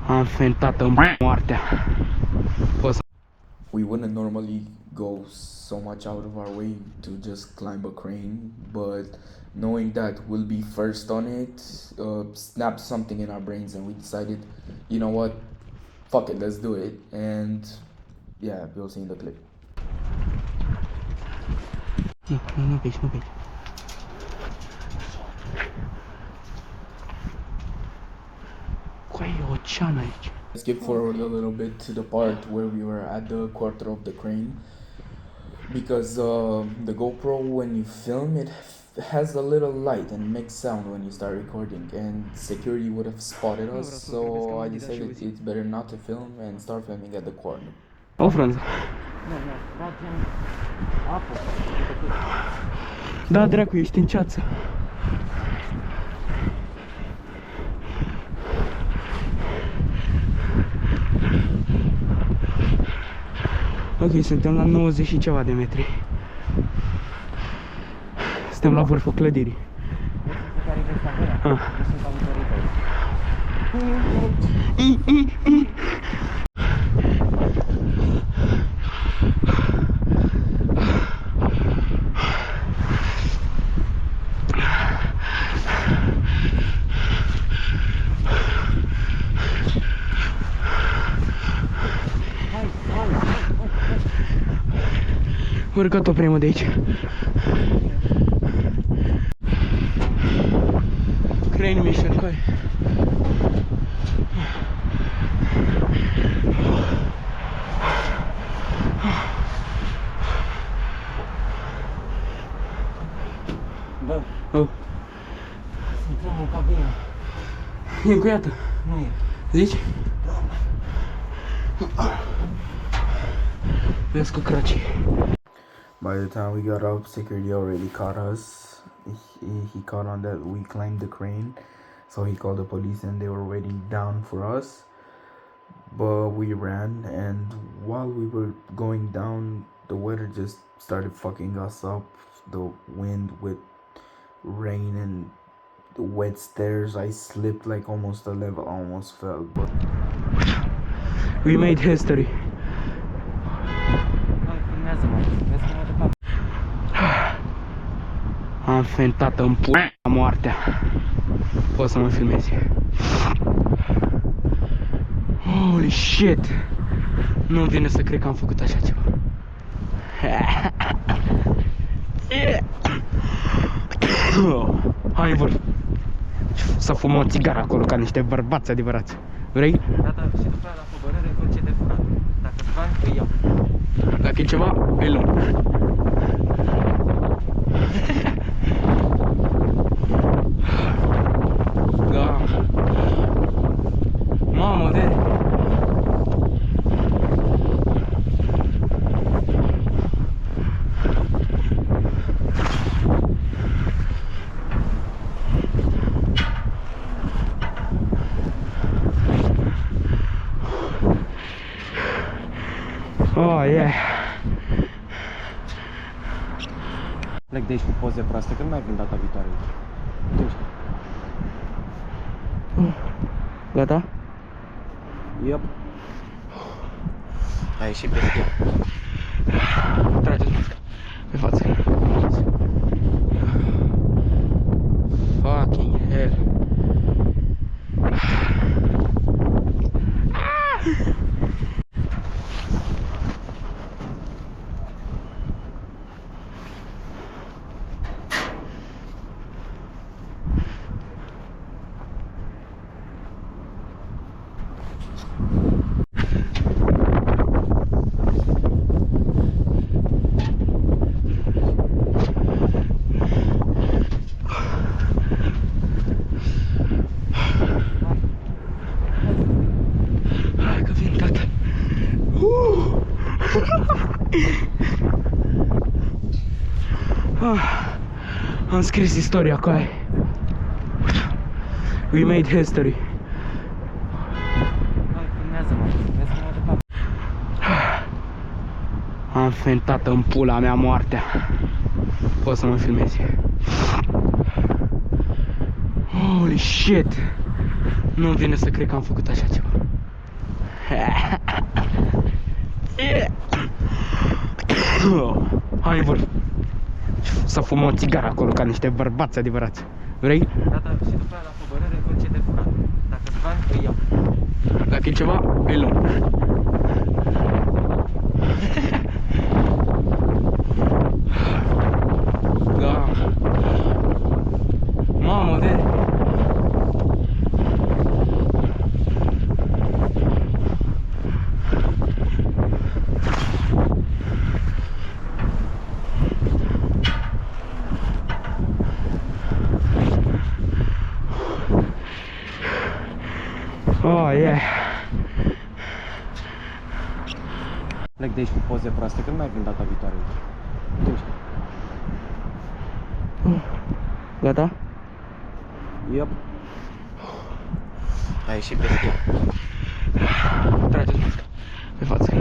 Am fentat în moartea. We wouldn't normally go so much out of our way to just climb a crane, but knowing that we'll be first on it, snapped something in our brains and we decided, you know what, fuck it, let's do it. And yeah, you'll see in the clip. Nu pici. Coai, e ocean aici. Skip forward a little bit to the part where we were at the quarter of the crane, because the GoPro, when you film it, has a little light and makes sound when you start recording, and security would have spotted us, so I decided it's better not to film and start filming at the corner. O frânză. Da, dracu, ești în ceață. Ok, suntem la 90 și ceva de metri. Suntem la vârful clădirii. Urcă-te primul de aici. Crane mission, coi. Bă, Oh. intrăm în cabină. E încuiată. Nu e. Zici? Vezi cu cracii. By the time we got up, security already caught us. He caught on that we climbed the crane, so he called the police and they were waiting down for us. But we ran, and while we were going down, the weather just started fucking us up. The wind with rain and the wet stairs. I slipped like almost a level, almost fell. But We made history. Hai, filmează-mă. Vezi cum mă duc. Am fentat în moartea. Poți să mă filmezi. Holy shit! Nu-mi vine să cred că am făcut așa ceva. Hai în vârf. Să fumăm o țigară acolo ca niște bărbați adevărați. Vrei? Gata, și după aia la coborâre încurce de furat. Dacă-ți bani, îi iau. Dacă e ceva, îi luăm. Da. Mamă, de. Oh, yeah. Plec de aici cu poze proaste, că nu mai vin data viitoare aici. Gata? Yep. A ieșit pe stil. Trageți masca pe față. Fucking hell. Hai că vin, tata. Am scris istoria cu aia. We made history. Hai, filmează-mă. Vezi cum mă duc. Am fentat în pula mea moartea. Poți să mă filmezi. Holy shit! Nu-mi vine să cred că am făcut așa ceva. Hai, vor să fumăm o țigară acolo ca niște bărbați adevărați. Vrei? Gata, și după aia la făbărâre văd ce de furat. Dacă-ți bani, îi iau. Dacă e ceva, îi luăm. Da. Mamă, vede. Oh, yeah. Plec de aici cu poze proaste, că nu mai vin data viitoare aici. Tu știi. Gata? Yep. A ieșit pe schimb. Trageți masca pe față.